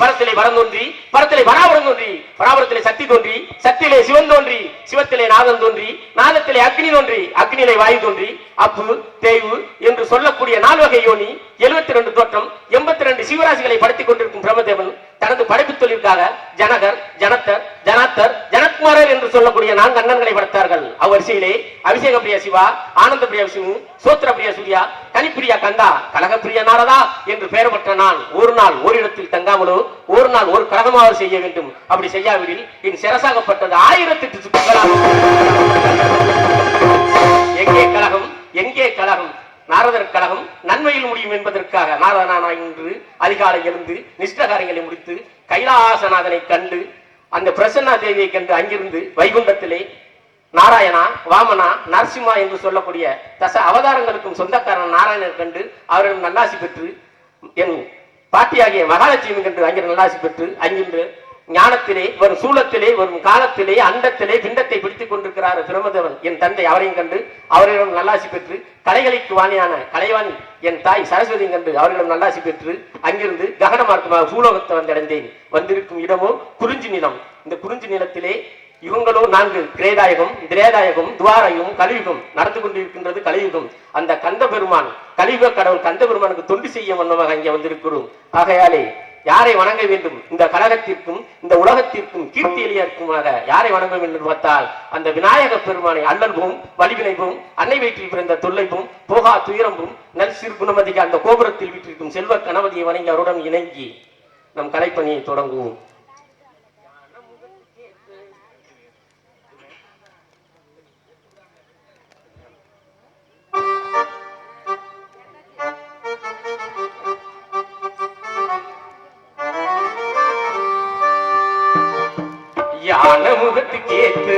பரத்திலே வரம் தோன்றி, பரத்திலே பராபரம் தோன்றி, பராபரத்திலே சக்தி தோன்றி, சக்தியிலே சிவன் தோன்றி, சிவத்திலே நாதம் தோன்றி, நாதத்திலே அக்னி தோன்றி, அக்னியிலே வாயு தோன்றி, அப்பு தேய்வு என்று சொல்லக்கூடிய 4 வகை யோனி, 72 தோற்றம், 82 சிவராசிகளை படுத்திக் கொண்டிருக்கும் பிரம்மதேவன் தனது படைப்பு தொழிற்காக ஜனகர், ஜனத்தர், ஜனாத்தர், ஜனத்குமாரர் என்று சொல்லக்கூடிய 4 அண்ணன்களை படைத்தார்கள். அவ்வரிசையிலே அபிஷேக பிரியா சிவா, ஆனந்த பிரியா விஷ்ணு, சோத்திர பிரியா சூர்யா, கனிப்பிரியா கந்தா, கலகப்பிரியா நாரதா என்று பெயர் பெற்ற நான் ஒரு நாள் ஓரிடத்தில் தங்காமலோ ஒரு நாள் ஒரு கழகமாக செய்ய வேண்டும். அப்படி செய்யாவிடில் என் சிரசாகப்பட்டது 1008 சுற்றுகளாக. எங்கே கழகம், எங்கே கழகம்? நாரதர் கழகம் நன்மையில் முடியும் என்பதற்காக நாரதனான இன்று அதிகாலை எழுந்து நிஷ்டகாரியங்களை முடித்து கைலாசநாதனை கண்டு அந்த பிரசன்னா தேவியை கண்டு அங்கிருந்து வைகுண்டத்திலே நாராயணா, வாமனா, நரசிம்மா என்று சொல்லக்கூடிய தச அவதாரங்களுக்கும் சொந்தக்காரன் நாராயணன் கண்டு அவரிடம் நல்லாசி பெற்று என் பாட்டியாகிய மகாலட்சுமி கண்டு அங்கிருந்து நல்லாசி பெற்று அங்கிருந்து ஞானத்திலே வரும் சூலத்திலே வரும் காலத்திலே அண்டத்திலே பிண்டத்தை பிடித்துக் கொண்டிருக்கிறார் பிரமதேவன் என் தந்தை. அவரையும் கண்டு அவர்களிடம் நல்லாசி பெற்று கலைகளுக்கு வாணியான கலைவாணி என் தாய் சரஸ்வதியும் கண்டு அவர்களிடம் நல்லாசி பெற்று அங்கிருந்து ககன மார்க்கமாக பூலோகத்தை வந்தடைந்தேன். வந்திருக்கும் இடமோ குறிஞ்சி நிலம். இந்த குறிஞ்சி நிலத்திலே இவங்களோ 4 கிரேதாயகம், திரேதாயகம், துவாரகம், கலியுகம் நடந்து கொண்டிருக்கின்றது. கலியுகம் அந்த கந்த பெருமான் கலியுக கடவுள் கந்த பெருமானுக்கு தொண்டு செய்ய வண்ணமாக அங்கே வந்திருக்கிறோம். ஆகையாலே யாரை வணங்க வேண்டும்? இந்த கழகத்திற்கும் இந்த உலகத்திற்கும் கீர்த்தி எளியற்குமாக யாரை வணங்க வேண்டும் பார்த்தால் அந்த விநாயக பெருமானை அல்லல்போம் வலிவினைபோம் அன்னை வயிற்றில் பிறந்த தொல்லைபோம் போகா துயரம்பும் நல் சிறு குணமதிக்கு அந்த கோபுரத்தில் வீட்டிற்கும் செல்வ கணபதியை வணங்கி அவருடன் இணங்கி நம் கலைப்பணியை தொடங்குவோம். யான முகத்துக்கு ஏத்து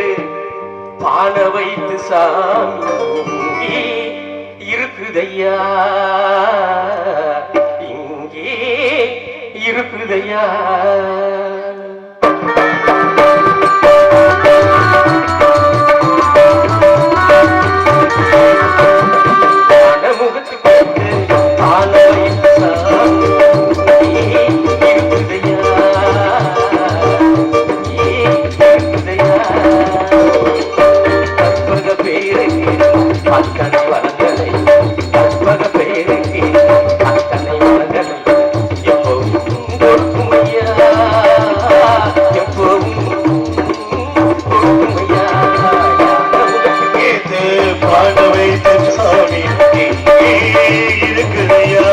பான வைத்து சாமி இருக்குதையா, இங்கே இருக்குதையா. யான முகத்துக்கு ஏத்து பான வைத்து சாமி இருக்குதையா. கற்பக பேருக்கு அத்தனை வளங்களை, கற்பக பேருக்கு அத்தனை வளங்களை எப்பவும் கொடுக்கும் ஐயா, எப்பவும் கொடுக்கும் ஐயா. கேட்டு பாட வைத்த சாமி இருக்குதையா.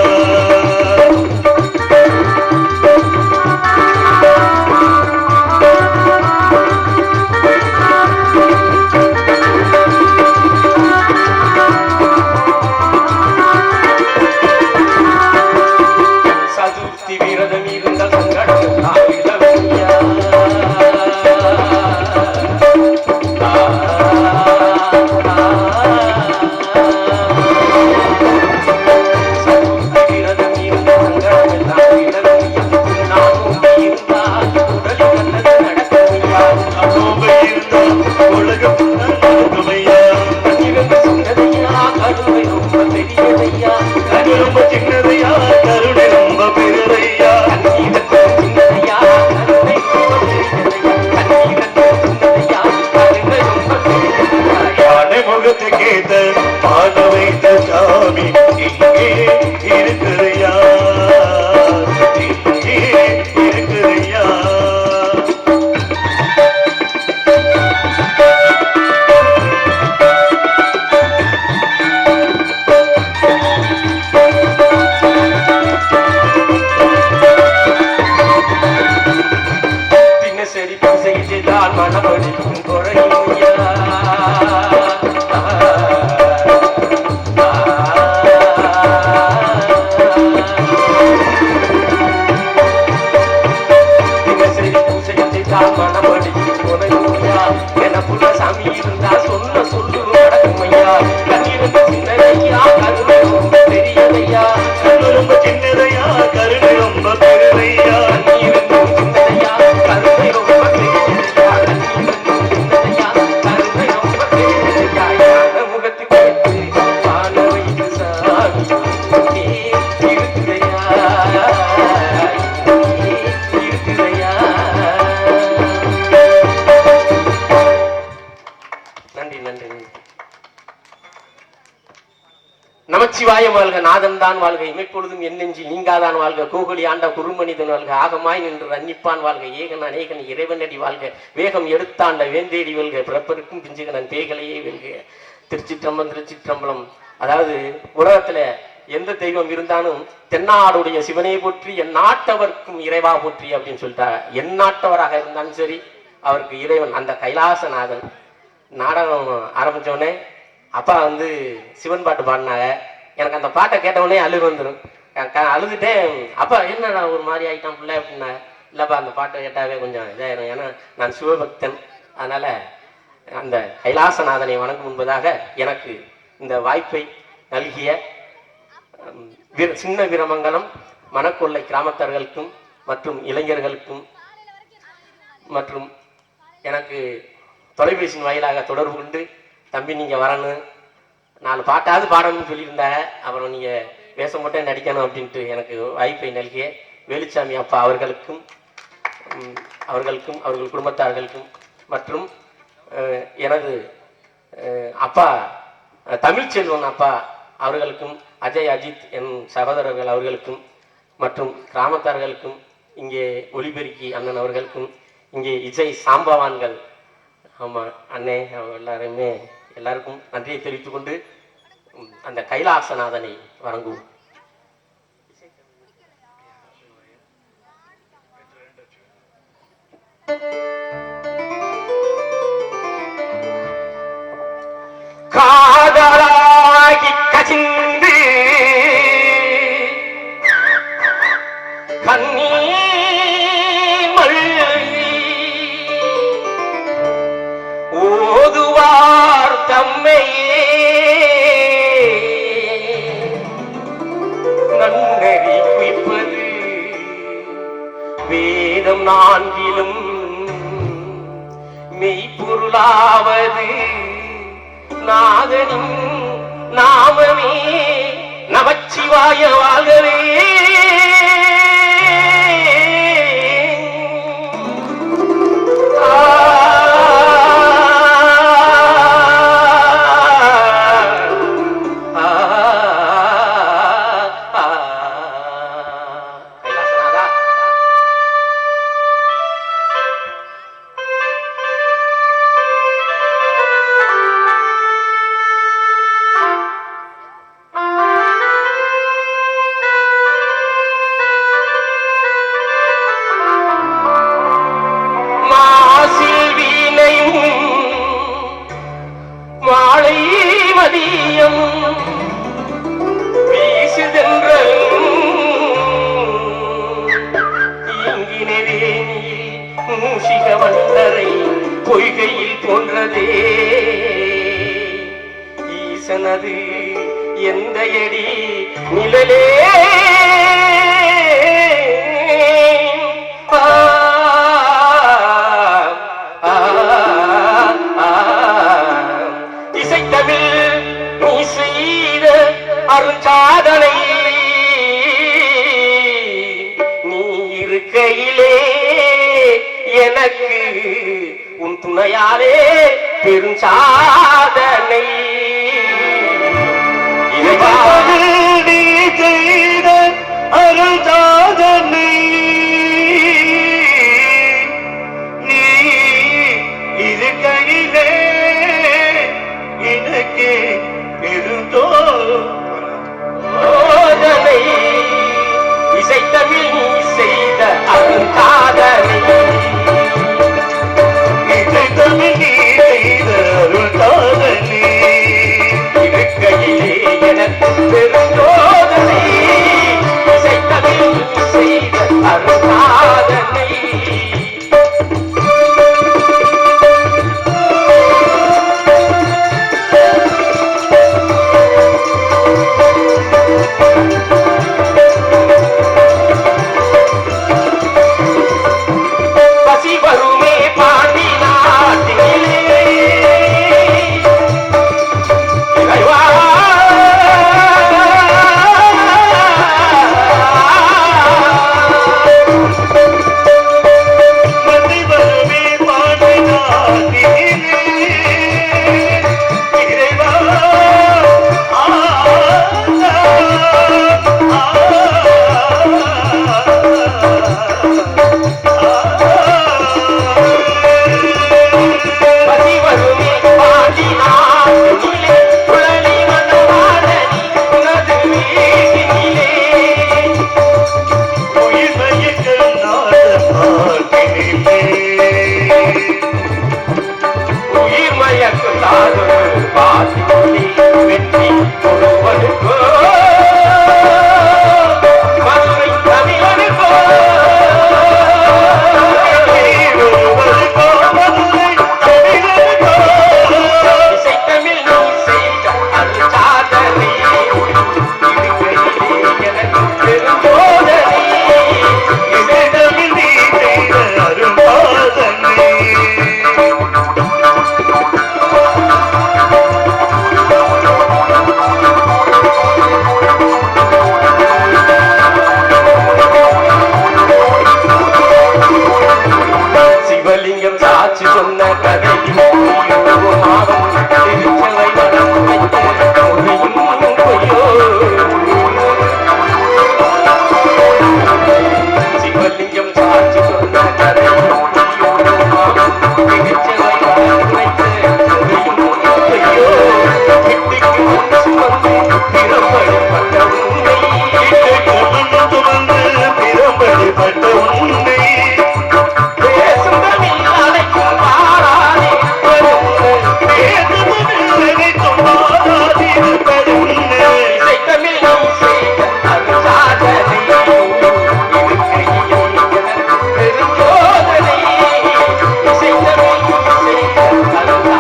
நமச்சிவாயம் வாழ்க, நாதன் தான் வாழ்க, இமைப்பொழுதும் என் நெஞ்சில் நீங்காதான் வாழ்க, கோகுலி ஆண்ட குறுமனிதன் வாழ்க, ஆகமாய் நின்று அன்னிப்பான் வாழ்க, ஏகன் அநேகன் இறைவனடி வாழ்க, வேகம் எடுத்தாண்ட வேந்தேடி வெல்க, பிறப்பருக்கும் பிஞ்சுகனன் பேகலையே வெல்க. திருச்சிற்றம்பலம் திருச்சிற்றம்பலம். அதாவது உலகத்துல எந்த தெய்வம் இருந்தாலும் தென்னாடுடைய சிவனை போற்றி என் நாட்டவர்க்கும் இறைவா போற்றி அப்படின்னு சொல்லிட்டாங்க. என் நாட்டவராக இருந்தாலும் சரி அவருக்கு இறைவன் அந்த கைலாசநாதன். நாடகம் ஆரம்பிச்சோடனே அப்பா வந்து சிவன் பாட்டு பாடினாங்க. எனக்கு அந்த பாட்டை கேட்டவுடனே அழுகு வந்துடும். அழுதுட்டேன். அப்பா என்னடா ஒரு மாதிரி ஆகிட்டான் பிள்ளை அப்படின்னா, இல்லைப்பா அந்த பாட்டை கேட்டாவே கொஞ்சம் இதாயிரும், ஏன்னா நான் சிவபக்தன், அதனால அந்த கைலாசநாதனை வணங்கும் என்பதாக எனக்கு இந்த வாய்ப்பை நல்கிய சின்ன வீரமங்கலம் மணக்கொள்ளை கிராமத்தார்களுக்கும் மற்றும் இளைஞர்களுக்கும் மற்றும் எனக்கு தொலைபேசியின் வாயிலாக தொடர்பு கொண்டு தம்பி நீங்கள் வரணும், 4 பாட்டாவது பாடணும்னு சொல்லியிருந்தாங்க. அப்புறம் நீங்கள் வேஷம் மட்டும் நடிக்கணும் அப்படின்ட்டு எனக்கு வாய்ப்பை நல்கிய வேலுச்சாமி அப்பா அவர்களுக்கும் அவர்கள் குடும்பத்தார்களுக்கும் மற்றும் எனது அப்பா தமிழ்ச்செல்வன் அப்பா அவர்களுக்கும் அஜய் அஜித் என் சகோதரர்கள் அவர்களுக்கும் மற்றும் கிராமத்தார்களுக்கும் இங்கே ஒளிபெருக்கி அண்ணன் அவர்களுக்கும் இங்கே இசை சாம்பவான்கள் ஆமாம் அண்ணே எல்லாருமே எல்லாருக்கும் நன்றியை தெரிவித்துக் கொண்டு அந்த கைலாசநாதனை வணங்குவோம். காதலாகி கசிந்து கண்ணீர் மல்கி ஓதுவார் தம்மையே நன்னறி குய்ப்பது வேதம் 4 மெய்ப்பொருளாவது நாதனின் நாமமே நமச்சிவாய வாழ்கவே. பொய்கையில் போன்றதே ஈசனது எந்த எடி நிழலே இசைத்தமிழ் நீ செய்த அருஞ்சாதனை நீ இருக்கையிலே எனக்கு உன் துணையாலே பெருஞ்சாதனை நீ செய்த அருள்சாதனை நீ இருக்கையிலே எனக்கு பெருந்தோதனை இசைத்தமிழ் நீ செய்த அருஞ்சாதனை இருக்கையிலே எனக்கு பெருந்தோதனை இசைத்தமிழ் செய்த அருள்சாதனை பசி வருமே பாண்டி நாட்டிலே அருள்சாதனை சாட்சி சொன்ன கதை மாவன் திருச்சபை வளம் வைத்த பொய்யும் பொய்யோ சிவலிங்கம் சாட்சி சொன்ன கதை மாவன் திருச்சபை வளம் வைத்த பொய்யும் பொய்யோ கிட்டிக்கு முன் சுமந்து பிறப்படிப்பட்ட உண்மை பிறப்படிப்பட்ட உண்மை பேசும் தமிழ் அழைக்கும் பாராதே இசை தமிழ் செய்த அது சாதனை பெருஞ்சோதனை இசை தமிழ் செய்த அது சாதனை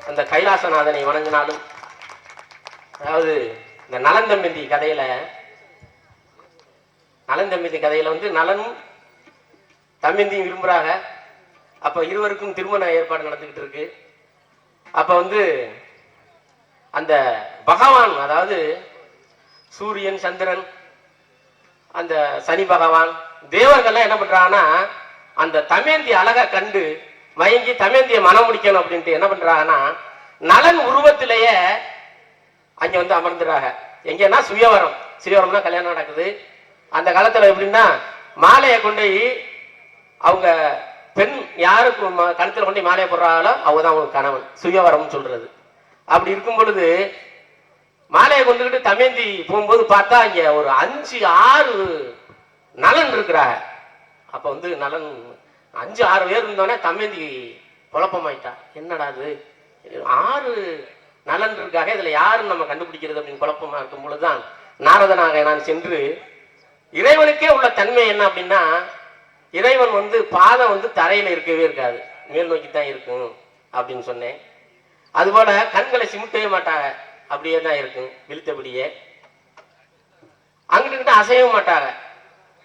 அந்த கைலாசநாதனை வணங்கினாலும் அதாவது இந்த நலந்தம்பந்தி கதையில வந்து நலனும் தம்பந்தியும் விரும்புறாங்க. அப்ப இருவருக்கும் திருமண ஏற்பாடு நடந்துகிட்டு இருக்கு. அப்ப வந்து அந்த பகவான், அதாவது சூரியன் சந்திரன் அந்த சனி பகவான் தேவர்கள்லாம் என்ன பண்றாங்கன்னா அந்த தமேந்தி அழகை கண்டு மயங்கி தமேந்திய மனம் முடிக்கணும் அப்படின்ட்டு என்ன பண்றாங்கன்னா நலன் உருவத்திலேயே அங்க வந்து அமர்ந்துறாங்க. எங்கன்னா சுயவரம்னா கல்யாணம் நடக்குது. அந்த காலத்துல எப்படின்னா மாலையை கொண்டு அவங்க பெண் யாருக்கு கழுத்துல கொண்டு மாலையை போடுறாங்களோ அவங்கதான் அவங்க கணவன், சுயவரம் சொல்றது. அப்படி இருக்கும் பொழுது மாலையை கொண்டுகிட்டு தமேந்தி போகும்போது பார்த்தா இங்க ஒரு 5-6 நலன் இருக்கிறாங்க. அப்ப வந்து நலன் 5-6 பேர் இருந்தோடனே தமேந்தி குழப்பமாயிட்டா. என்னடா அது 6 நலன் இருக்காக, இதுல யாரும் நம்ம கண்டுபிடிக்கிறது அப்படின்னு குழப்பமா இருக்கும் பொழுதுதான் நாரதனாக நான் சென்று இறைவனுக்கே உள்ள தன்மை என்ன அப்படின்னா இறைவன் வந்து பாதம் வந்து தரையில இருக்கவே இருக்காது, மேல் நோக்கி தான் இருக்கும் அப்படின்னு சொன்னேன். அதுபோல கண்களை சிமிட்டவே மாட்டாங்க, அப்படியே தான் இருக்கும் விழித்தபடியே. அங்கிட்டு அசையவும் மாட்டாங்க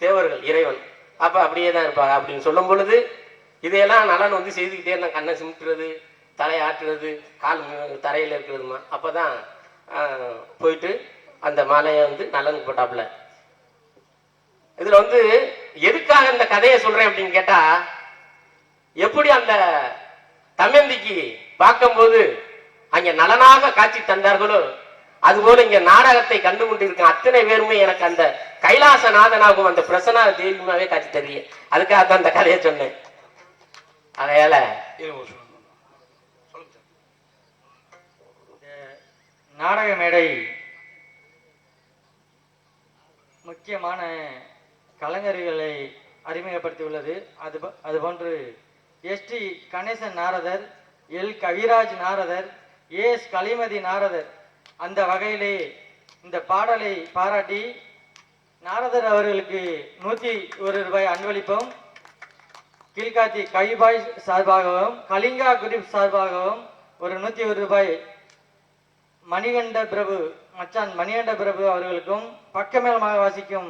தேவர்கள், இறைவன் அப்ப அப்படியே தான் இருப்பாங்க அப்படின்னு சொல்லும் பொழுது இதையெல்லாம் நலன் வந்து செய்துக்கிட்டே இருந்தான். கண்ணை சிமிட்டுறது, தலை ஆட்டுறது, கால் தரையில இருக்கிறதுமா. அப்பதான் போயிட்டு அந்த மாலையை வந்து நலனுக்கு போட்டாப்புல. இதுல வந்து எதுக்காக இந்த கதையை சொல்றேன் அப்படின்னு கேட்டா, எப்படி அந்த தமேந்திக்கு பார்க்கும்போது அங்க நலனாக காட்சி தந்தார்களோ அதுபோல இங்க நாடகத்தை கண்டு கொண்டிருக்க அத்தனை பேருமே எனக்கு அந்த கைலாசநாதனாகவும் அந்த பிரசன்னா தேவியுமாவே காட்சி தருவீங்க. அதுக்காக தான் அந்த கதையை சொன்னேன். அதையால நாடக மேடை முக்கியமான கலைஞர்களை அறிமுகப்படுத்தியுள்ளது. அதுபோன்று எஸ்டி கணேசன் நாரதர், எல் கவிராஜ் நாரதர், ஏஎஸ் கலிமதி நாரதர் அந்த வகையிலே இந்த பாடலை பாராட்டி நாரதர் அவர்களுக்கு 101 ரூபாய் அன்பளிப்பும், கீழ்காத்தி கைபாய் சார்பாகவும் கலிங்கா குரூப் சார்பாகவும் ஒரு 101 ரூபாய் மணிகண்ட பிரபு மச்சான் மணிகண்ட பிரபு அவர்களுக்கும், பக்கமேலமாக வாசிக்கும்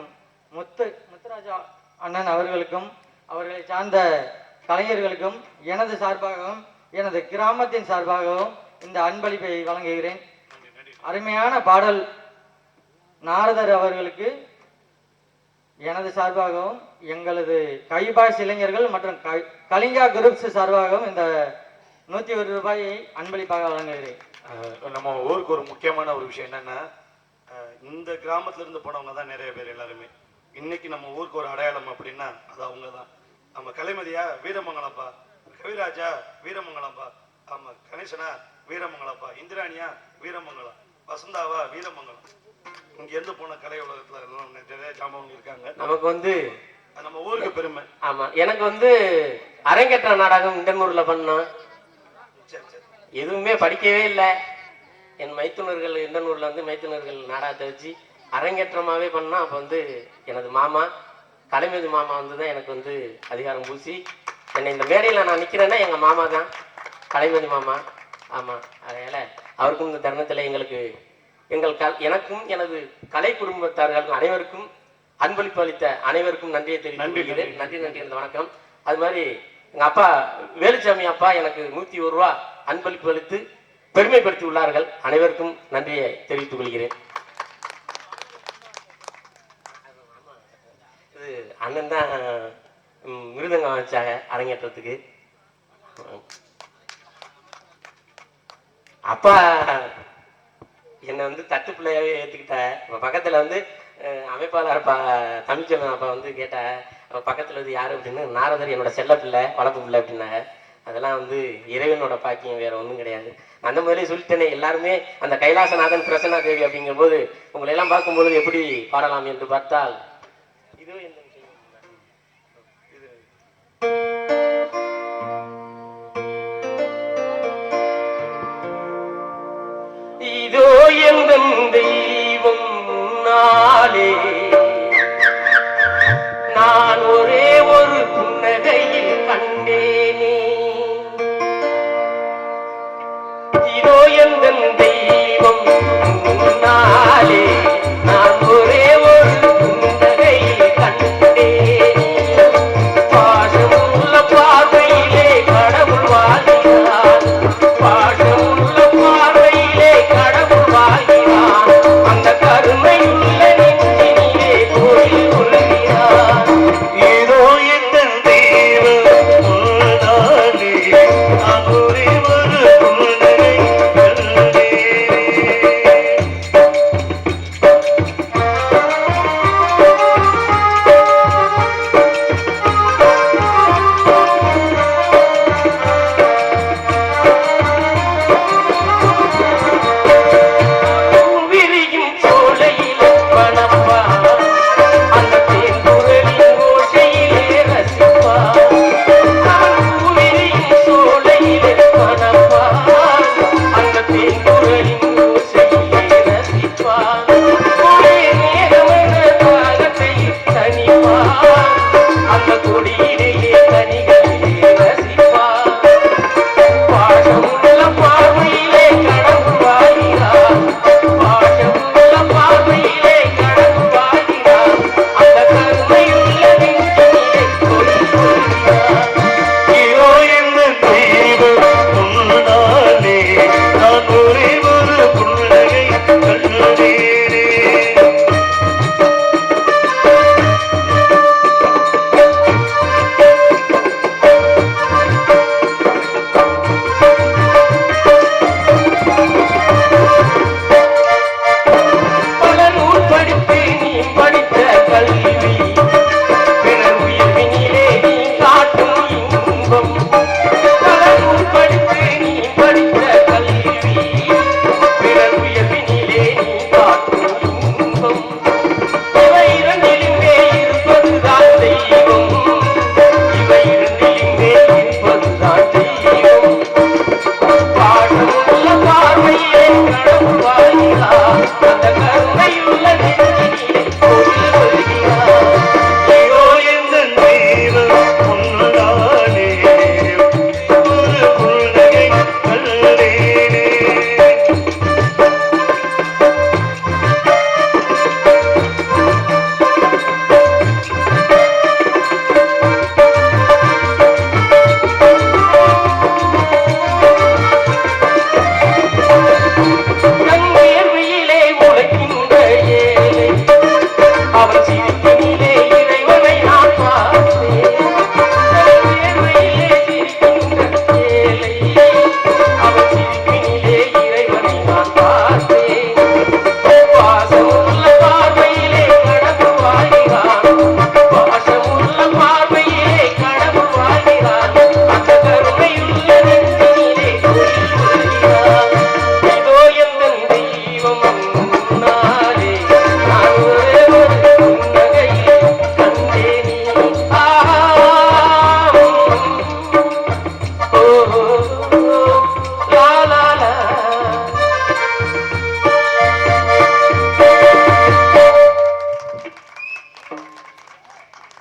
முத்துராஜா அண்ணன் அவர்களுக்கும், அவர்களை சார்ந்த கலைஞர்களுக்கும் எனது சார்பாகவும் எனது கிராமத்தின் சார்பாகவும் இந்த அன்பளிப்பை வழங்குகிறேன். அருமையான பாடல் நாரதர் அவர்களுக்கு எனது சார்பாகவும் எங்களது கைபாய்ஸ் இளைஞர்கள் மற்றும் கலிங்கா குரூப்ஸ் சார்பாகவும் இந்த 101 ரூபாயை அன்பளிப்பாக வழங்குகிறேன். நம்ம ஊருக்கு ஒரு முக்கியமான ஒரு விஷயம் என்னன்னா, இந்த கிராமத்துல இருந்து போனவங்க தான் நிறைய பேர் எல்லாருமே. இன்னைக்கு நம்ம ஊருக்கு ஒரு அடையாளம் அப்படின்னா அது அவங்க தான். நம்ம கலைமதியா வீரமங்கலப்பா, கவிராஜா வீரமங்கலப்பா, ஆமா கணேசனா வீரமங்கலப்பா, இந்திராணியா வீரமங்கலம், வசந்தாவா வீரமங்கலம். இங்க இருந்து போன கலை உலகத்துல எல்லாம் நிறைய ஜாம்பவங்க இருக்காங்க. நமக்கு வந்து நம்ம ஊருக்கு பெருமை. ஆமா, எனக்கு வந்து அரங்கேற்ற நாடகம் இண்டனூர்ல பண்ணோம். எதுவுமே படிக்கவே இல்லை. என் மைத்துனர்கள் இண்டனூர்ல வந்து மைத்துனர்கள் நாடகத்தை வச்சு அரங்கேற்றமாவே பண்ணா. அப்ப வந்து எனது மாமா கலைமதி மாமா வந்துதான் எனக்கு வந்து அதிகாரம் பூசி என்னை இந்த மேடையில நான் நிக்கிறேன்னா எங்க மாமா தான், கலைமதி மாமா. ஆமா, அதனால அவருக்கும் இந்த தருணத்துல எங்களுக்கு எனக்கும் எனது கலை குடும்பத்தார்கள் அனைவருக்கும் அன்பளிப்பு அளித்த அனைவருக்கும் நன்றியை தெரிவிக்கிறேன். நன்றி இந்த வணக்கம். அது மாதிரி எங்க அப்பா வேலுச்சாமி அப்பா எனக்கு 101 ரூபா அன்பளிப்பு அளித்து பெருமைப்படுத்தி உள்ளார்கள். அனைவருக்கும் நன்றியை தெரிவித்துக் கொள்கிறேன். அண்ணன் தான் மிருதங்கம் வச்சாங்க அரங்கேற்றத்துக்கு. அப்பா என்னை வந்து தட்டு பிள்ளையாவே ஏற்றுக்கிட்ட. இப்போ பக்கத்தில் வந்து அமைப்பாளர் தமிழ்ச்செல்வன் அப்பா வந்து கேட்ட பக்கத்தில் வந்து யார் அப்படின்னு, நாரதர் என்னோட செல்ல பிள்ளை வளர்ப்பு பிள்ளை அப்படின்னாங்க. அதெல்லாம் வந்து இறைவனோட பாக்கியம், வேற ஒன்றும் கிடையாது. அந்த மாதிரியே சொல்லிட்டேனே, எல்லாருமே அந்த கைலாசநாதன் பிரசன்னா தேவி அப்படிங்கும்போது உங்களை எல்லாம் பார்க்கும்பொழுது எப்படி பாடலாம் என்று பார்த்தால் இதோ இந்த இதோ எந்த தெய்வம் நாளே நான் ஒரே ஒரு புன்னகையில் கண்டேனே. இதோ எந்த தெய்வம் நாளே நான் ஒரே ஒரு புன்னகையில் கண்டேனே. பாசமுள்ள பார்வையிலே கடவுள் வாழ்கிறார், பாசமுள்ள பார்வையிலே கடவுள் வாழ்கிறார். அந்த கருணையுள்ள நெஞ்சினிலே கோயில் கொள்கிறார். ஏதோ எந்த தெய்வம் நானே நான் ஒரே ஒரு புன்னகை கண்டேனே. விரியும் சோலையில பணப்பா, அந்த தேன்குரலின் ஓசையிலே ரசிப்பா. விரியும் சோலையிலே பணப்பா, அந்த தேன்குரலின் ஓசையிலே ரசிப்பா. ஒரே நேரமென தாகத்தை தனிப்பா, அந்த கொடியிலேயே கனிகளிலே ரசிப்பா. பாசமுள்ள பார்வையிலே கடவுள் வாழ்கிறார், பாசமுள்ள பார்வையிலே கடவுள் வாழ்கிறார். அந்த கருணையுள்ள நெஞ்சினிலே கோயில் கொள்கிறார். ஏதோ எந்த தெய்வம் நானே நான் ஒரே ஒரு புன்னகை கண்டேனே. பல நூல் படித்து நீ படித்த கல்வி, பிறர் உயிர்வினிலே நீ காட்டும் இன்பம். பல நூல் படித்து நீ படித்த கல்வி, பிறர் உயிர்வினிலே நீ காட்டும் இன்பம். இவை இரண்டிலுமே இருப்பதுதான் தெய்வம், இவை இரண்டிலுமே இருப்பதுதான் தெய்வம். பாசமுள்ள பார்வையிலே கடவுள் வாழ்கிறார், அந்த கருணையுள்ள நெஞ்சினிலே கோயில் கொள்கிறார். ஏதோ எந்த தெய்வம் நானே ஒரு புன்னகை கண்டேனே. தன் வேர்வையிலே உழைக்கின்ற ஏழை, அவன் சிரிப்பினிலே இறைவனை நான் பார்த்தேன். தன் வேர்வையிலே சிரிக்கின்ற ஏழை, அவன் சிரிப்பினிலே இறைவனை நான் பார்த்தேன். பாசமுள்ள பார்வையிலே கடவுள் வாழ்கிறான், பாசமுள்ள பார்வையிலே கடவுள் வாழ்கிறான். அந்த கருணையுள்ள நெஞ்சினிலே கோயில் கொள்கிறான். இதோ எந்த தெய்வம் நாளே நான் ஒரே ஒரு புன்னகையில் கண்டேனே. லா லா லா.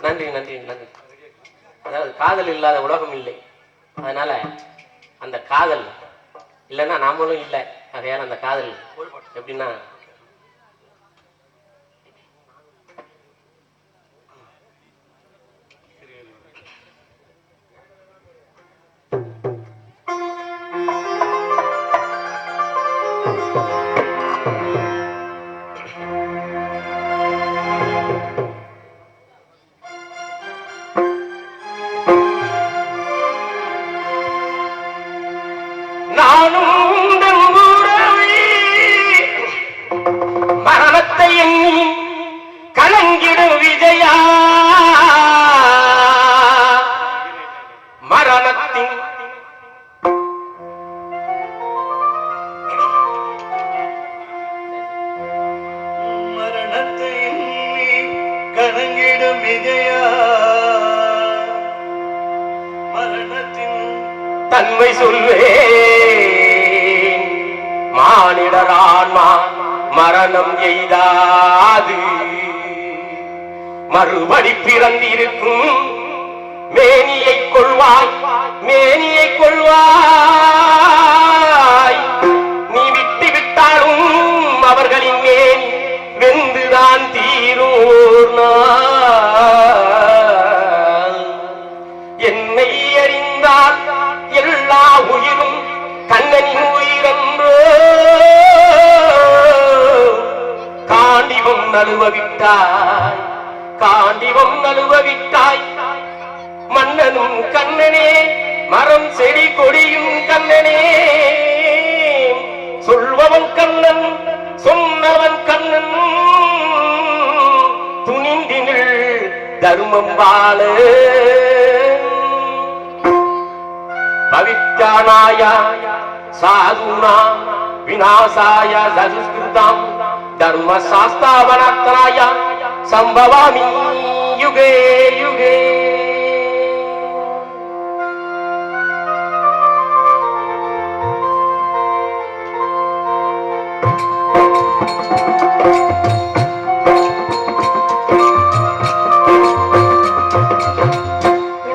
நன்றி நன்றி நன்றி. அதாவது காதல் இல்லாத உலகம் இல்லை. அதனால அந்த காதல் இல்லைன்னா நாமளும் இல்லை. ஆகையால் அந்த காதல் எப்படின்னா, வணங்கிடும் விஜயா மரணத்தின் தன்மை சொல்வேன் மானிடரான்மா மரணம் எய்தாது மறுபடி பிறந்திருக்கும் மேனியை கொள்வாய் மேனியை கொள்வாய் நீ விட்டு விட்டாலும் அவர்களின் மேனி வெந்துதான் தீரூர் நாள். என்னை அறிந்தால் எல்லா உயிரும் கண்ணனின் உயிரன்றோ காண்டிவம் நழுவவிட்டாய் காண்டிவம் நழுவவிட்டாய் மன்னனும் கண்ணனே மரம் செடி கொடியும் கண்ணனே சொல்பவன் கண்ணன் சொன்னவன் கண்ணன் துணிந்தினில் தர்மம் வாழ பவித்யானாய சாதுனா விநாசாய சதுஸ்கிருதம் தர்ம சாஸ்தாவனாத்ராய சம்பவாமி யுகே யுகே.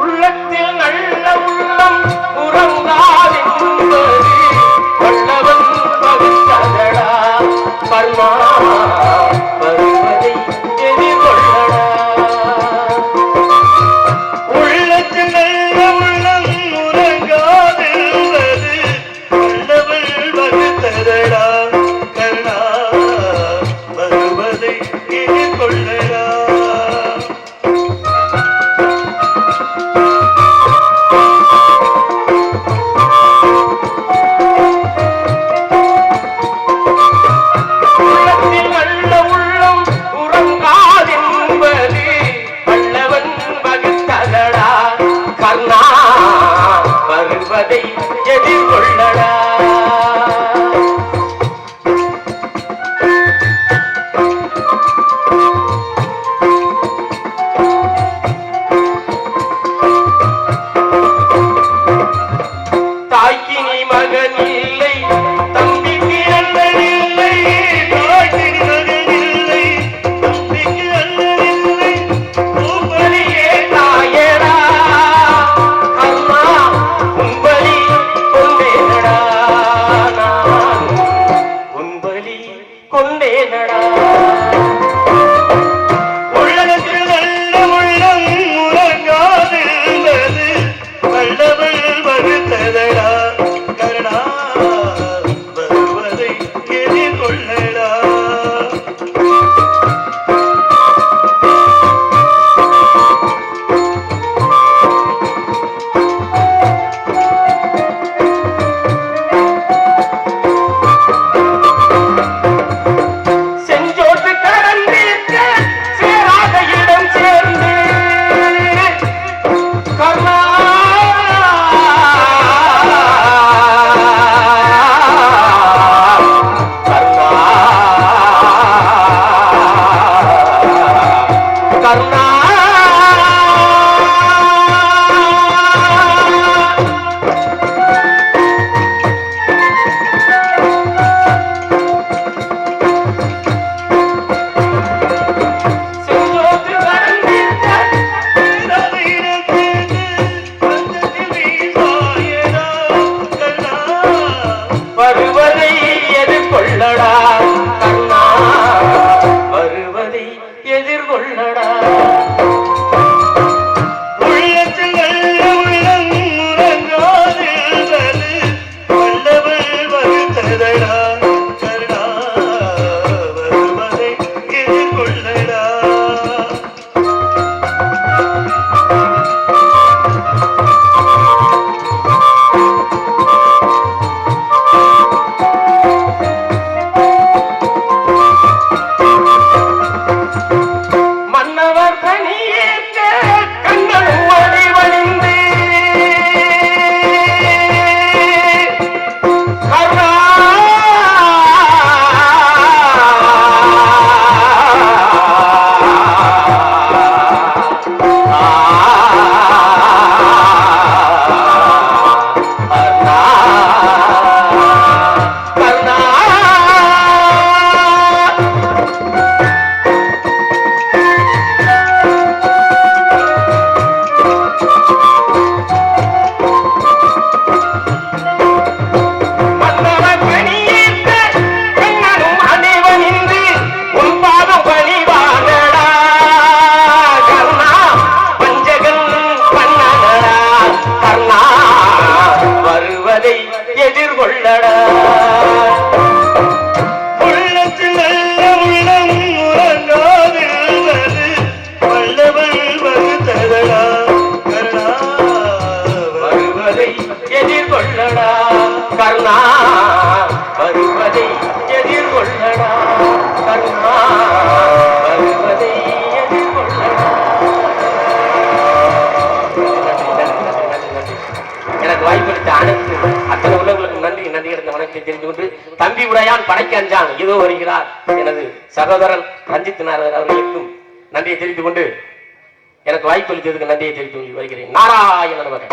உள்ளத்தில் நல்ல உள்ளம் உறங்காதென்பது வல்லவன் பகுத்ததடா கர்மா வருவதை எதிர்கொள்ளடா. உள்ளத்தில் நல்ல உள்ளம் உறங்காதென்பது வல்லவள் வகுத்ததடா கருணா வருவதை எதிர்கொள்ளடா. உள்ளத்தில் நல்ல உள்ளம் உறங்காதென்பது வல்லவன் வகுத்ததடா கர்ணா வருவதை எதிர்கொள்ளடா. தாய்க்கு நீ மகன் இல்லை தம்பிக்கு அண்ணன் இல்லை தாய்க்கு மகன் இல்லை தம்பிக்கு அண்ணன் இல்லை உம்பலியே தாயடா கர்மா உம்பலி கொண்டேனடா நான் உம்பலி கொண்டேனடா. உள்ளத்தில் நல்ல உள்ளம் உறங்காதென்பது வல்லவள் வகுத்ததடா கருணா வருவதை எதிர்கொள்ளடா. செஞ்சோட்டு கடந்திருக்க சேராத இடம் சேர்ந்து கர்ணா கர்ணா கர்ணா செஞ்சோட்டு கடந்திருக்க சேராதீரம் சேர்ந்து பஞ்சத்தில் வீசாயடா கருணா வருவதை எதிர்கொள்ளடா கர்ணா வருவதை எதிர்கொள்ளடா. உள்ளத்தில் நல்ல உள்ளம் உறங்காதென்பது வல்லவள் வகுத்ததடா கருணா வருவதை எதிர்கொள்ளடா. மன்னவர் பணியே இதோ வருகிறார் எனது சகோதரன் ரஞ்சித் நாரதர் அவர்களுக்கும் நன்றியை தெரிவித்துக் கொண்டு எனக்கு வாய்ப்பு அளித்ததுக்கு நன்றியை தெரிவித்து வருகிறேன். நாராயண நமக.